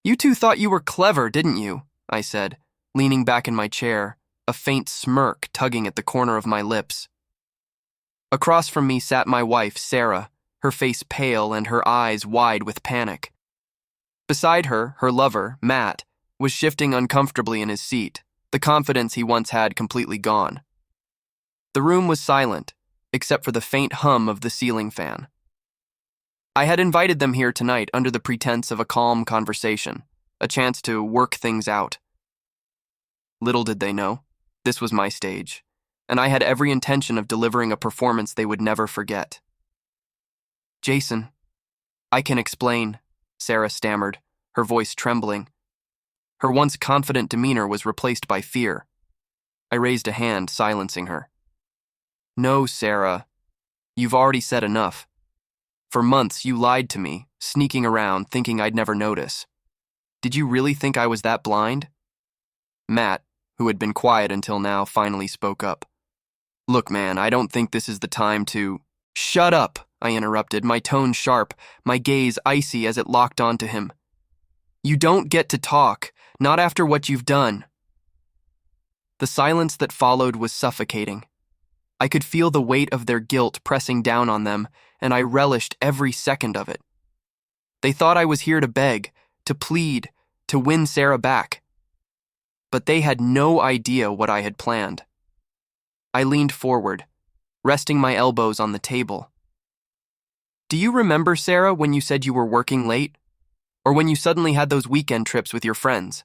You two thought you were clever, didn't you? I said, leaning back in my chair, a faint smirk tugging at the corner of my lips. Across from me sat my wife, Sarah, her face pale and her eyes wide with panic. Beside her, her lover, Matt, was shifting uncomfortably in his seat, the confidence he once had completely gone. The room was silent, except for the faint hum of the ceiling fan. I had invited them here tonight under the pretense of a calm conversation, a chance to work things out. Little did they know, this was my stage, and I had every intention of delivering a performance they would never forget. Jason, I can explain, Sarah stammered, her voice trembling. Her once confident demeanor was replaced by fear. I raised a hand, silencing her. No, Sarah. You've already said enough. For months, you lied to me, sneaking around, thinking I'd never notice. Did you really think I was that blind? Matt, who had been quiet until now, finally spoke up. Look, man, I don't think this is the time to— Shut up, I interrupted, my tone sharp, my gaze icy as it locked onto him. You don't get to talk, not after what you've done. The silence that followed was suffocating. I could feel the weight of their guilt pressing down on them, and I relished every second of it. They thought I was here to beg, to plead, to win Sarah back. But they had no idea what I had planned. I leaned forward, resting my elbows on the table. Do you remember, Sarah, when you said you were working late? Or when you suddenly had those weekend trips with your friends?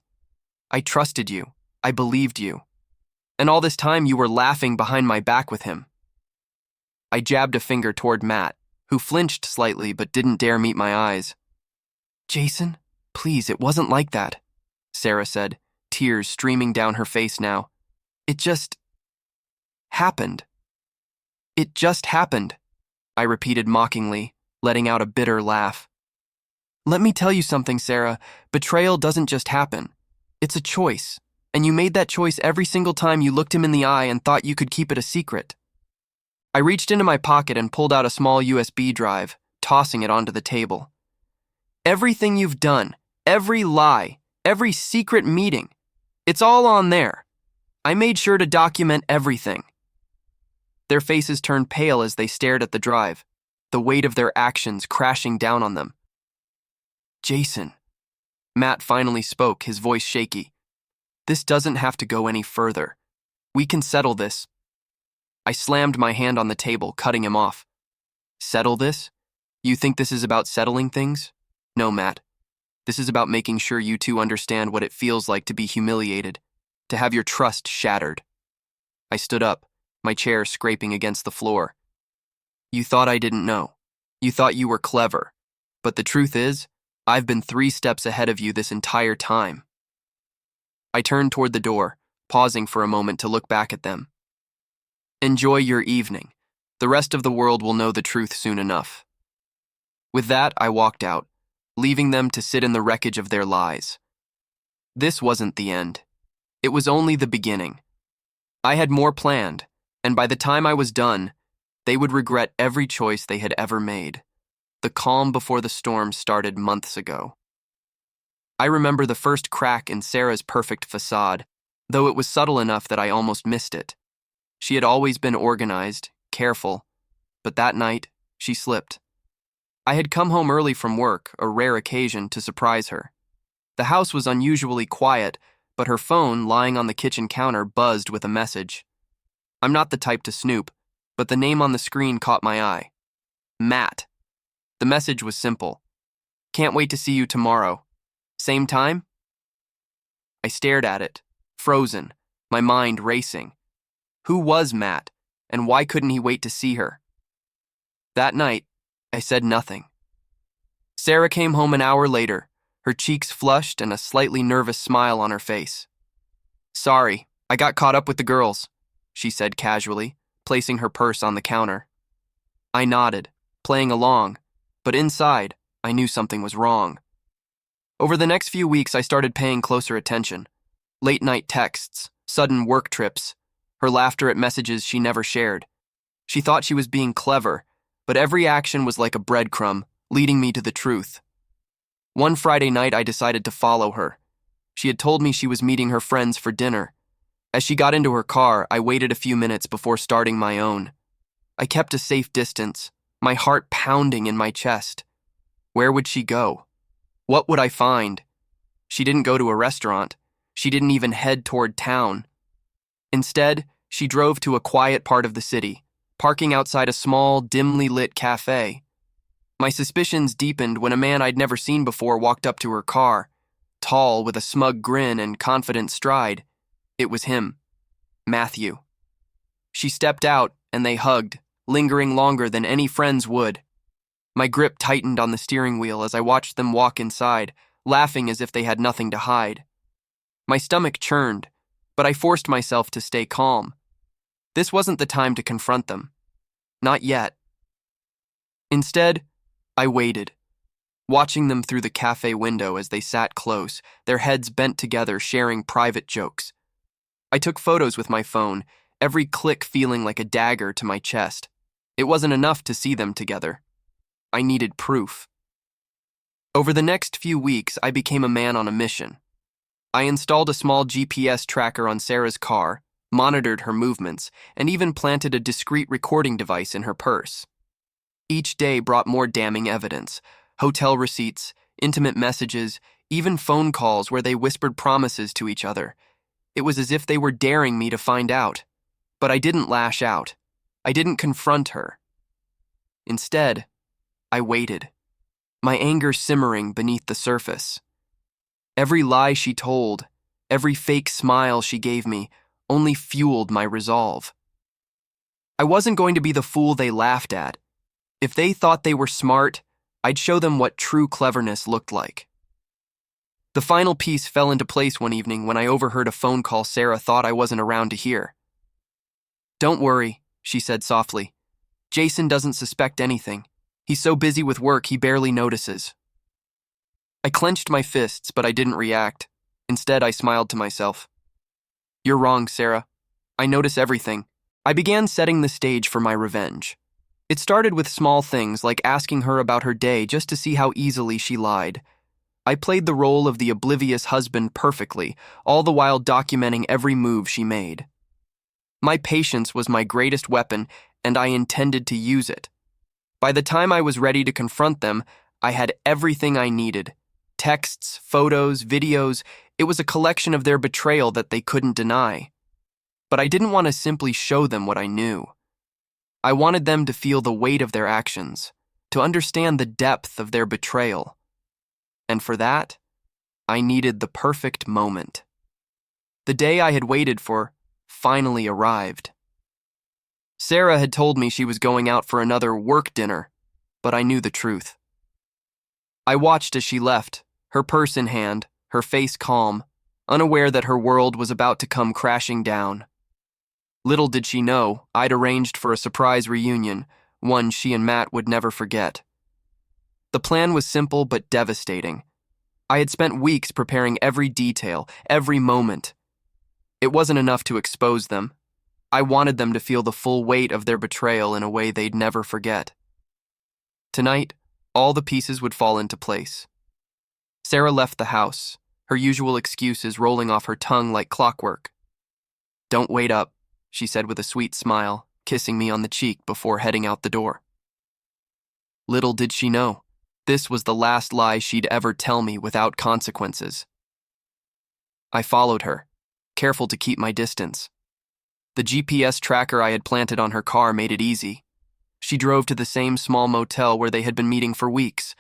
I trusted you. I believed you. And all this time you were laughing behind my back with him. I jabbed a finger toward Matt, who flinched slightly but didn't dare meet my eyes. Jason, please, it wasn't like that, Sarah said, tears streaming down her face now. It just happened. It just happened, I repeated mockingly, letting out a bitter laugh. Let me tell you something, Sarah. Betrayal doesn't just happen. It's a choice. And you made that choice every single time you looked him in the eye and thought you could keep it a secret. I reached into my pocket and pulled out a small USB drive, tossing it onto the table. Everything you've done, every lie, every secret meeting, it's all on there. I made sure to document everything. Their faces turned pale as they stared at the drive, the weight of their actions crashing down on them. Jason, Matt finally spoke, his voice shaky. This doesn't have to go any further. We can settle this. I slammed my hand on the table, cutting him off. Settle this? You think this is about settling things? No, Matt. This is about making sure you two understand what it feels like to be humiliated, to have your trust shattered. I stood up, my chair scraping against the floor. You thought I didn't know. You thought you were clever. But the truth is, I've been 3 steps ahead of you this entire time. I turned toward the door, pausing for a moment to look back at them. Enjoy your evening. The rest of the world will know the truth soon enough. With that, I walked out, leaving them to sit in the wreckage of their lies. This wasn't the end. It was only the beginning. I had more planned, and by the time I was done, they would regret every choice they had ever made. The calm before the storm started months ago. I remember the first crack in Sarah's perfect facade, though it was subtle enough that I almost missed it. She had always been organized, careful, but that night, she slipped. I had come home early from work, a rare occasion, to surprise her. The house was unusually quiet, but her phone, lying on the kitchen counter, buzzed with a message. I'm not the type to snoop, but the name on the screen caught my eye. Matt. The message was simple. Can't wait to see you tomorrow. Same time? I stared at it, frozen, my mind racing. Who was Matt, and why couldn't he wait to see her? That night, I said nothing. Sarah came home an hour later, her cheeks flushed and a slightly nervous smile on her face. Sorry, I got caught up with the girls, she said casually, placing her purse on the counter. I nodded, playing along, but inside, I knew something was wrong. Over the next few weeks, I started paying closer attention. Late-night texts, sudden work trips, her laughter at messages she never shared. She thought she was being clever, but every action was like a breadcrumb, leading me to the truth. One Friday night, I decided to follow her. She had told me she was meeting her friends for dinner. As she got into her car, I waited a few minutes before starting my own. I kept a safe distance, my heart pounding in my chest. Where would she go? What would I find? She didn't go to a restaurant. She didn't even head toward town. Instead, she drove to a quiet part of the city, parking outside a small, dimly lit cafe. My suspicions deepened when a man I'd never seen before walked up to her car, tall with a smug grin and confident stride. It was him, Matthew. She stepped out and they hugged, lingering longer than any friends would. My grip tightened on the steering wheel as I watched them walk inside, laughing as if they had nothing to hide. My stomach churned, but I forced myself to stay calm. This wasn't the time to confront them. Not yet. Instead, I waited, watching them through the cafe window as they sat close, their heads bent together, sharing private jokes. I took photos with my phone, every click feeling like a dagger to my chest. It wasn't enough to see them together. I needed proof. Over the next few weeks, I became a man on a mission. I installed a small GPS tracker on Sarah's car, monitored her movements, and even planted a discreet recording device in her purse. Each day brought more damning evidence: hotel receipts, intimate messages, even phone calls where they whispered promises to each other. It was as if they were daring me to find out. But I didn't lash out. I didn't confront her. Instead, I waited, my anger simmering beneath the surface. Every lie she told, every fake smile she gave me, only fueled my resolve. I wasn't going to be the fool they laughed at. If they thought they were smart, I'd show them what true cleverness looked like. The final piece fell into place one evening when I overheard a phone call Sarah thought I wasn't around to hear. "Don't worry," she said softly. "Jason doesn't suspect anything. He's so busy with work he barely notices." I clenched my fists, but I didn't react. Instead, I smiled to myself. "You're wrong, Sarah. I notice everything." I began setting the stage for my revenge. It started with small things like asking her about her day just to see how easily she lied. I played the role of the oblivious husband perfectly, all the while documenting every move she made. My patience was my greatest weapon, and I intended to use it. By the time I was ready to confront them, I had everything I needed. Texts, photos, videos. It was a collection of their betrayal that they couldn't deny. But I didn't want to simply show them what I knew. I wanted them to feel the weight of their actions, to understand the depth of their betrayal. And for that, I needed the perfect moment. The day I had waited for finally arrived. Sarah had told me she was going out for another work dinner, but I knew the truth. I watched as she left, her purse in hand, her face calm, unaware that her world was about to come crashing down. Little did she know, I'd arranged for a surprise reunion, one she and Matt would never forget. The plan was simple but devastating. I had spent weeks preparing every detail, every moment. It wasn't enough to expose them. I wanted them to feel the full weight of their betrayal in a way they'd never forget. Tonight, all the pieces would fall into place. Sarah left the house, her usual excuses rolling off her tongue like clockwork. "Don't wait up," she said with a sweet smile, kissing me on the cheek before heading out the door. Little did she know, this was the last lie she'd ever tell me without consequences. I followed her, careful to keep my distance. The GPS tracker I had planted on her car made it easy. She drove to the same small motel where they had been meeting for weeks.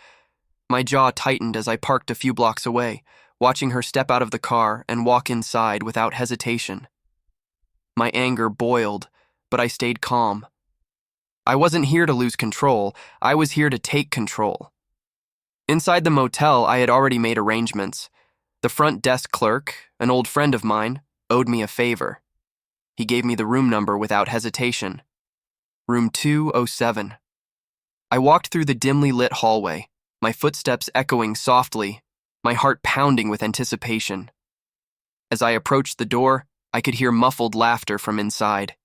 My jaw tightened as I parked a few blocks away, watching her step out of the car and walk inside without hesitation. My anger boiled, but I stayed calm. I wasn't here to lose control. I was here to take control. Inside the motel, I had already made arrangements. The front desk clerk, an old friend of mine, owed me a favor. He gave me the room number without hesitation. Room 207. I walked through the dimly lit hallway, my footsteps echoing softly, my heart pounding with anticipation. As I approached the door, I could hear muffled laughter from inside.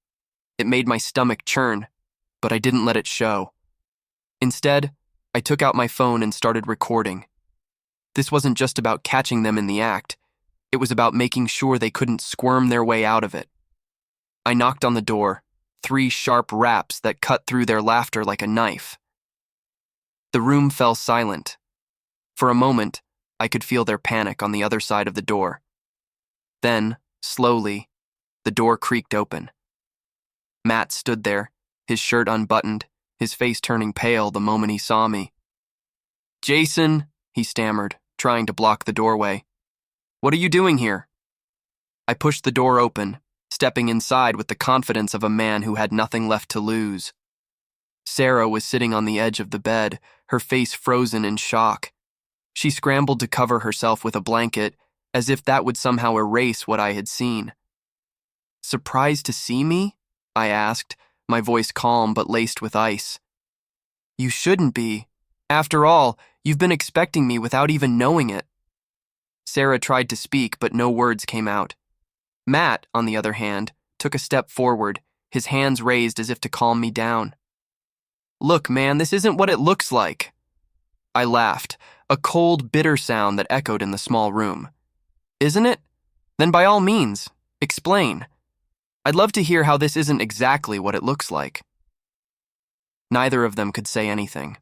It made my stomach churn, but I didn't let it show. Instead, I took out my phone and started recording. This wasn't just about catching them in the act. It was about making sure they couldn't squirm their way out of it. I knocked on the door, 3 sharp raps that cut through their laughter like a knife. The room fell silent. For a moment, I could feel their panic on the other side of the door. Then, slowly, the door creaked open. Matt stood there, his shirt unbuttoned, his face turning pale the moment he saw me. "Jason," he stammered, trying to block the doorway. "What are you doing here?" I pushed the door open, stepping inside with the confidence of a man who had nothing left to lose. Sarah was sitting on the edge of the bed, her face frozen in shock. She scrambled to cover herself with a blanket, as if that would somehow erase what I had seen. "Surprised to see me?" I asked, my voice calm but laced with ice. "You shouldn't be. After all, you've been expecting me without even knowing it." Sarah tried to speak, but no words came out. Matt, on the other hand, took a step forward, his hands raised as if to calm me down. "Look, man, this isn't what it looks like." I laughed, a cold, bitter sound that echoed in the small room. "Isn't it? Then by all means, explain. I'd love to hear how this isn't exactly what it looks like." Neither of them could say anything.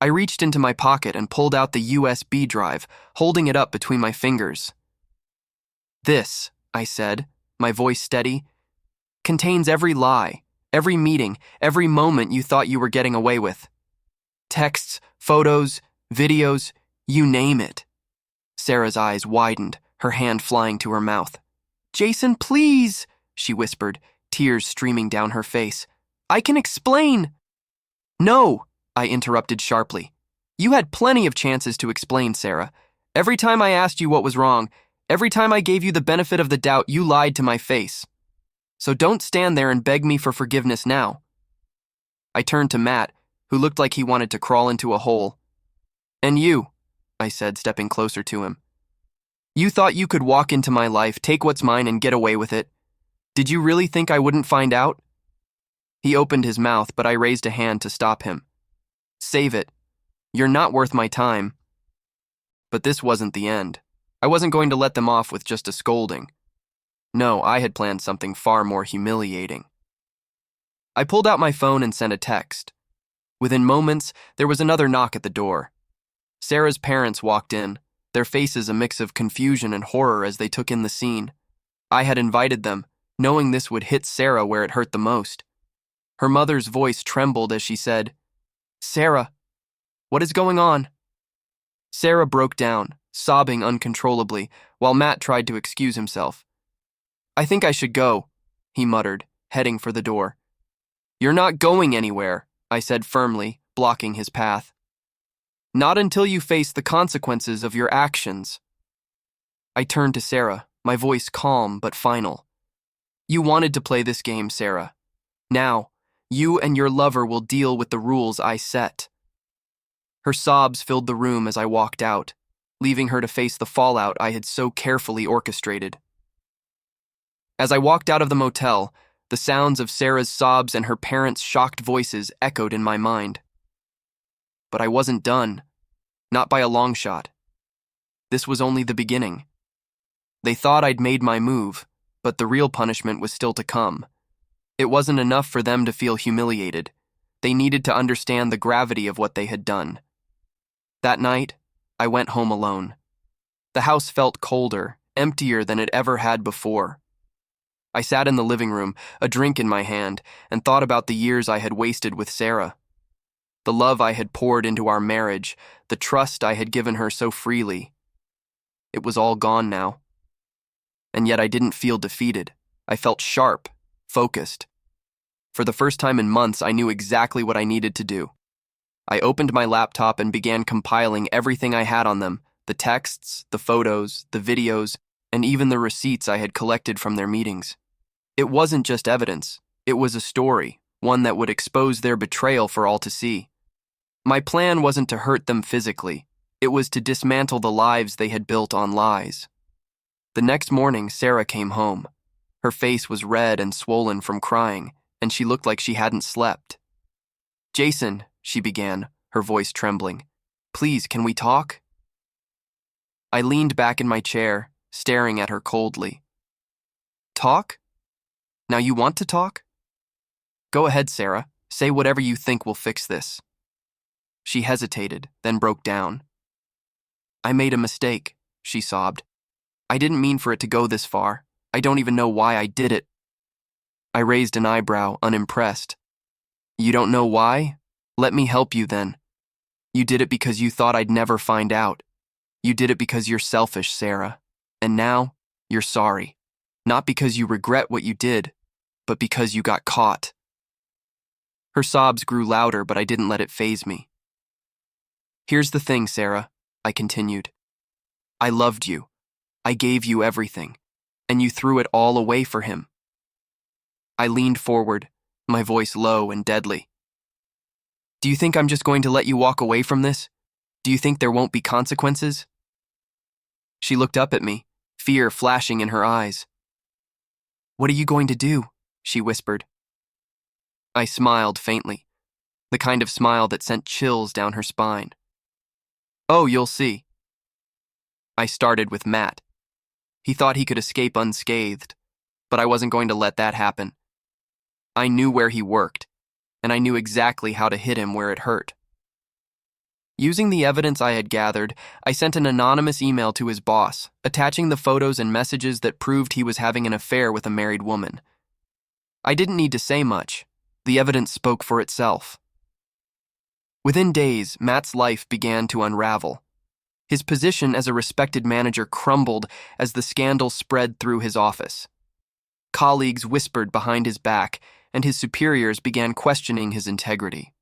I reached into my pocket and pulled out the USB drive, holding it up between my fingers. "This," I said, my voice steady, "contains every lie, every meeting, every moment you thought you were getting away with. Texts, photos, videos, you name it." Sarah's eyes widened, her hand flying to her mouth. "Jason, please," she whispered, tears streaming down her face. "I can explain." "No," I interrupted sharply. "You had plenty of chances to explain, Sarah. Every time I asked you what was wrong, every time I gave you the benefit of the doubt, you lied to my face. So don't stand there and beg me for forgiveness now." I turned to Matt, who looked like he wanted to crawl into a hole. "And you," I said, stepping closer to him. "You thought you could walk into my life, take what's mine, and get away with it. Did you really think I wouldn't find out?" He opened his mouth, but I raised a hand to stop him. "Save it. You're not worth my time." But this wasn't the end. I wasn't going to let them off with just a scolding. No, I had planned something far more humiliating. I pulled out my phone and sent a text. Within moments, there was another knock at the door. Sarah's parents walked in, their faces a mix of confusion and horror as they took in the scene. I had invited them, knowing this would hit Sarah where it hurt the most. Her mother's voice trembled as she said, "Sarah, what is going on?" Sarah broke down, sobbing uncontrollably, while Matt tried to excuse himself. "I think I should go," he muttered, heading for the door. "You're not going anywhere," I said firmly, blocking his path. "Not until you face the consequences of your actions." I turned to Sarah, my voice calm but final. "You wanted to play this game, Sarah. Now, you and your lover will deal with the rules I set." Her sobs filled the room as I walked out, leaving her to face the fallout I had so carefully orchestrated. As I walked out of the motel, the sounds of Sarah's sobs and her parents' shocked voices echoed in my mind. But I wasn't done, not by a long shot. This was only the beginning. They thought I'd made my move, but the real punishment was still to come. It wasn't enough for them to feel humiliated. They needed to understand the gravity of what they had done. That night, I went home alone. The house felt colder, emptier than it ever had before. I sat in the living room, a drink in my hand, and thought about the years I had wasted with Sarah. The love I had poured into our marriage, the trust I had given her so freely. It was all gone now. And yet I didn't feel defeated. I felt sharp, focused. For the first time in months, I knew exactly what I needed to do. I opened my laptop and began compiling everything I had on them, the texts, the photos, the videos, and even the receipts I had collected from their meetings. It wasn't just evidence. It was a story, one that would expose their betrayal for all to see. My plan wasn't to hurt them physically. It was to dismantle the lives they had built on lies. The next morning, Sarah came home. Her face was red and swollen from crying, and she looked like she hadn't slept. "Jason," she began, her voice trembling, "please, can we talk?" I leaned back in my chair, staring at her coldly. Talk? Now you want to talk? Go ahead, Sarah. Say whatever you think will fix this. She hesitated, then broke down. I made a mistake, she sobbed. I didn't mean for it to go this far. I don't even know why I did it. I raised an eyebrow, unimpressed. You don't know why? Let me help you then. You did it because you thought I'd never find out. You did it because you're selfish, Sarah. And now, you're sorry. Not because you regret what you did, but because you got caught. Her sobs grew louder, but I didn't let it faze me. Here's the thing, Sarah, I continued. I loved you. I gave you everything, and you threw it all away for him. I leaned forward, my voice low and deadly. Do you think I'm just going to let you walk away from this? Do you think there won't be consequences? She looked up at me, fear flashing in her eyes. What are you going to do? She whispered. I smiled faintly, the kind of smile that sent chills down her spine. Oh, you'll see. I started with Matt. He thought he could escape unscathed, but I wasn't going to let that happen. I knew where he worked, and I knew exactly how to hit him where it hurt. Using the evidence I had gathered, I sent an anonymous email to his boss, attaching the photos and messages that proved he was having an affair with a married woman. I didn't need to say much. The evidence spoke for itself. Within days, Matt's life began to unravel. His position as a respected manager crumbled as the scandal spread through his office. Colleagues whispered behind his back, and his superiors began questioning his integrity.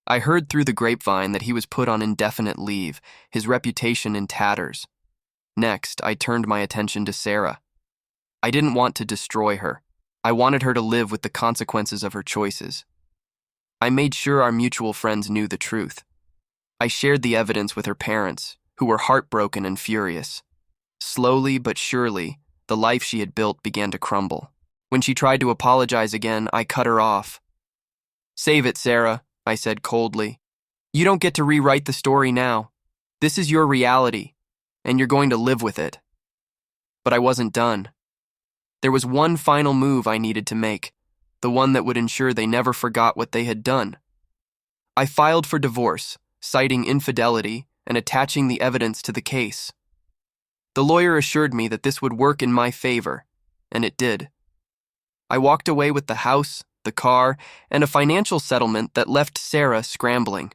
I heard through the grapevine that he was put on indefinite leave, his reputation in tatters. Next, I turned my attention to Sarah. I didn't want to destroy her. I wanted her to live with the consequences of her choices. I made sure our mutual friends knew the truth. I shared the evidence with her parents, who were heartbroken and furious. Slowly but surely, the life she had built began to crumble. When she tried to apologize again, I cut her off. Save it, Sarah, I said coldly. You don't get to rewrite the story now. This is your reality, and you're going to live with it. But I wasn't done. There was one final move I needed to make, the one that would ensure they never forgot what they had done. I filed for divorce, citing infidelity and attaching the evidence to the case. The lawyer assured me that this would work in my favor, and it did. I walked away with the house, the car, and a financial settlement that left Sarah scrambling.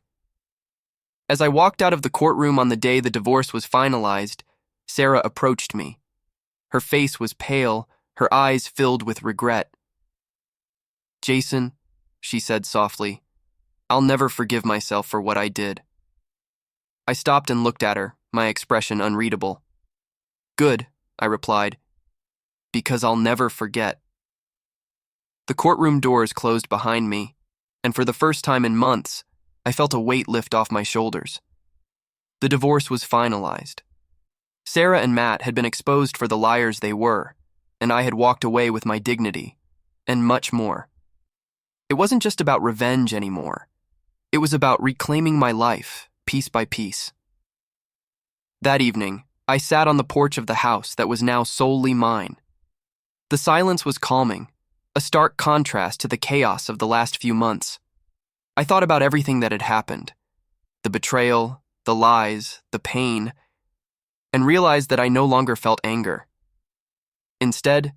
As I walked out of the courtroom on the day the divorce was finalized, Sarah approached me. Her face was pale, her eyes filled with regret. Jason, she said softly, I'll never forgive myself for what I did. I stopped and looked at her, my expression unreadable. Good, I replied, because I'll never forget. The courtroom doors closed behind me, and for the first time in months, I felt a weight lift off my shoulders. The divorce was finalized. Sarah and Matt had been exposed for the liars they were, and I had walked away with my dignity, and much more. It wasn't just about revenge anymore. It was about reclaiming my life, piece by piece. That evening, I sat on the porch of the house that was now solely mine. The silence was calming, a stark contrast to the chaos of the last few months. I thought about everything that had happened, the betrayal, the lies, the pain, and realized that I no longer felt anger. Instead,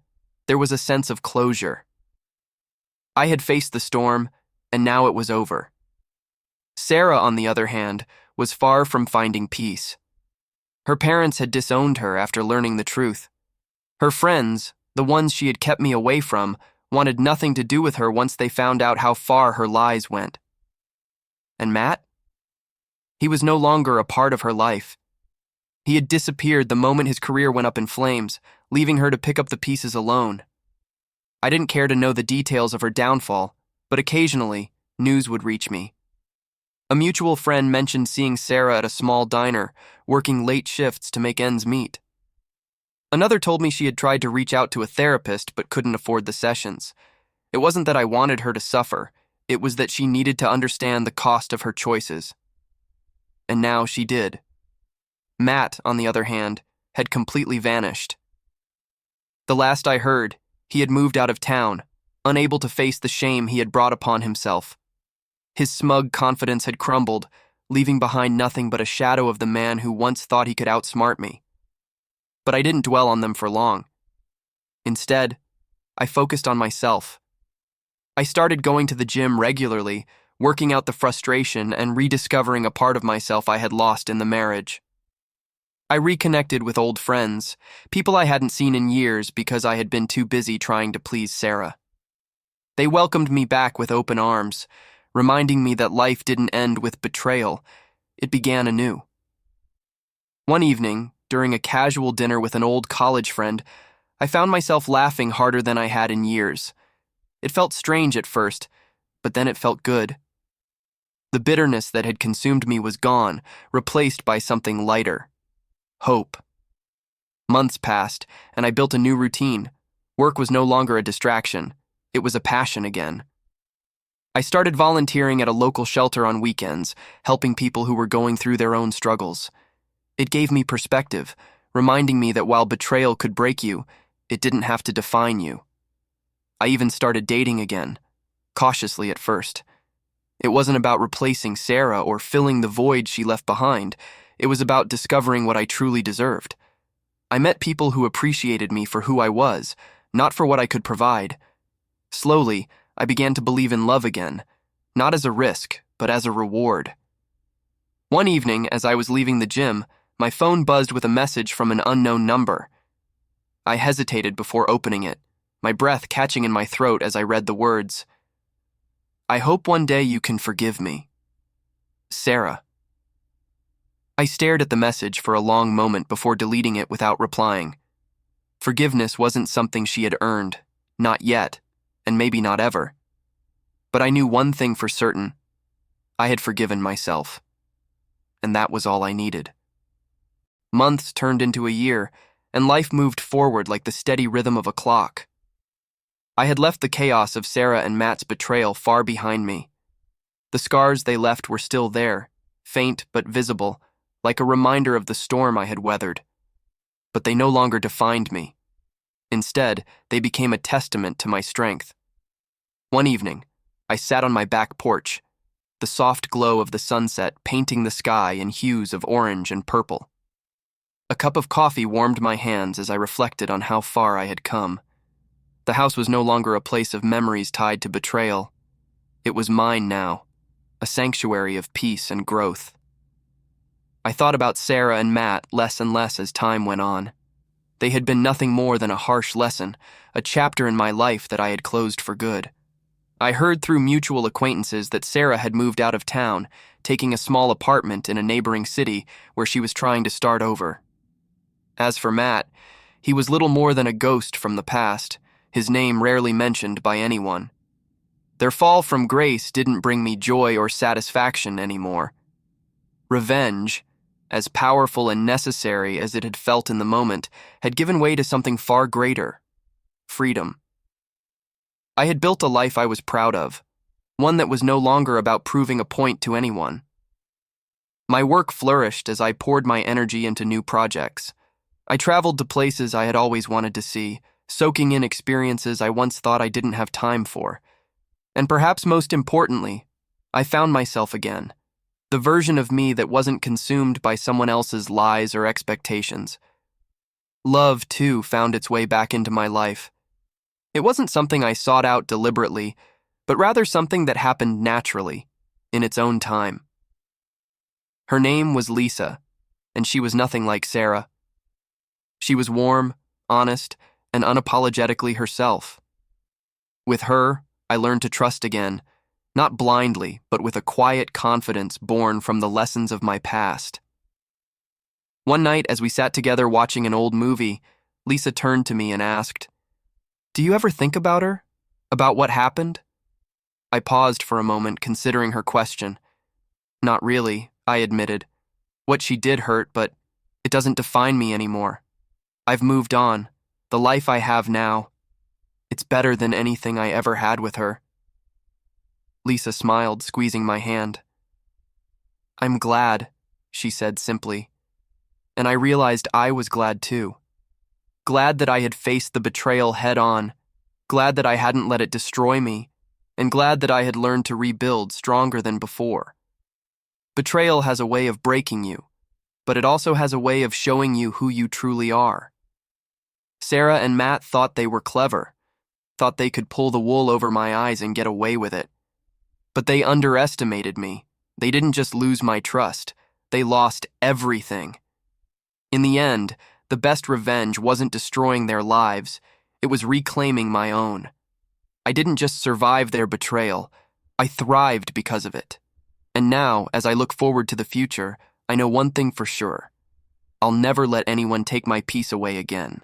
there was a sense of closure. I had faced the storm, and now it was over. Sarah, on the other hand, was far from finding peace. Her parents had disowned her after learning the truth. Her friends, the ones she had kept me away from, wanted nothing to do with her once they found out how far her lies went. And Matt? He was no longer a part of her life. He had disappeared the moment his career went up in flames, leaving her to pick up the pieces alone. I didn't care to know the details of her downfall, but occasionally, news would reach me. A mutual friend mentioned seeing Sarah at a small diner, working late shifts to make ends meet. Another told me she had tried to reach out to a therapist but couldn't afford the sessions. It wasn't that I wanted her to suffer, it was that she needed to understand the cost of her choices. And now she did. Matt, on the other hand, had completely vanished. The last I heard, he had moved out of town, unable to face the shame he had brought upon himself. His smug confidence had crumbled, leaving behind nothing but a shadow of the man who once thought he could outsmart me. But I didn't dwell on them for long. Instead, I focused on myself. I started going to the gym regularly, working out the frustration and rediscovering a part of myself I had lost in the marriage. I reconnected with old friends, people I hadn't seen in years because I had been too busy trying to please Sarah. They welcomed me back with open arms, reminding me that life didn't end with betrayal, it began anew. One evening, during a casual dinner with an old college friend, I found myself laughing harder than I had in years. It felt strange at first, but then it felt good. The bitterness that had consumed me was gone, replaced by something lighter. Hope. Months passed, and I built a new routine. Work was no longer a distraction. It was a passion again. I started volunteering at a local shelter on weekends, helping people who were going through their own struggles. It gave me perspective, reminding me that while betrayal could break you, it didn't have to define you. I even started dating again, cautiously at first. It wasn't about replacing Sarah or filling the void she left behind. It was about discovering what I truly deserved. I met people who appreciated me for who I was, not for what I could provide. Slowly, I began to believe in love again, not as a risk, but as a reward. One evening, as I was leaving the gym, my phone buzzed with a message from an unknown number. I hesitated before opening it, my breath catching in my throat as I read the words. I hope one day you can forgive me. Sarah. I stared at the message for a long moment before deleting it without replying. Forgiveness wasn't something she had earned, not yet, and maybe not ever. But I knew one thing for certain. I had forgiven myself. And that was all I needed. Months turned into a year, and life moved forward like the steady rhythm of a clock. I had left the chaos of Sarah and Matt's betrayal far behind me. The scars they left were still there, faint but visible, like a reminder of the storm I had weathered. But they no longer defined me. Instead, they became a testament to my strength. One evening, I sat on my back porch, the soft glow of the sunset painting the sky in hues of orange and purple. A cup of coffee warmed my hands as I reflected on how far I had come. The house was no longer a place of memories tied to betrayal. It was mine now, a sanctuary of peace and growth. I thought about Sarah and Matt less and less as time went on. They had been nothing more than a harsh lesson, a chapter in my life that I had closed for good. I heard through mutual acquaintances that Sarah had moved out of town, taking a small apartment in a neighboring city where she was trying to start over. As for Matt, he was little more than a ghost from the past, his name rarely mentioned by anyone. Their fall from grace didn't bring me joy or satisfaction anymore. Revenge, as powerful and necessary as it had felt in the moment, had given way to something far greater: freedom. I had built a life I was proud of, one that was no longer about proving a point to anyone. My work flourished as I poured my energy into new projects. I traveled to places I had always wanted to see, soaking in experiences I once thought I didn't have time for. And perhaps most importantly, I found myself again, the version of me that wasn't consumed by someone else's lies or expectations. Love, too, found its way back into my life. It wasn't something I sought out deliberately, but rather something that happened naturally, in its own time. Her name was Lisa, and she was nothing like Sarah. She was warm, honest, and unapologetically herself. With her, I learned to trust again, not blindly, but with a quiet confidence born from the lessons of my past. One night, as we sat together watching an old movie, Lisa turned to me and asked, "Do you ever think about her? About what happened?" I paused for a moment, considering her question. "Not really," I admitted. "What she did hurt, but it doesn't define me anymore. I've moved on. The life I have now, it's better than anything I ever had with her." Lisa smiled, squeezing my hand. "I'm glad," she said simply. and I realized I was glad too. Glad that I had faced the betrayal head on, glad that I hadn't let it destroy me, and glad that I had learned to rebuild stronger than before. Betrayal has a way of breaking you, but it also has a way of showing you who you truly are. Sarah and Matt thought they were clever, thought they could pull the wool over my eyes and get away with it. But they underestimated me. They didn't just lose my trust, they lost everything. In the end, the best revenge wasn't destroying their lives, it was reclaiming my own. I didn't just survive their betrayal, I thrived because of it. And now, as I look forward to the future, I know one thing for sure. I'll never let anyone take my peace away again.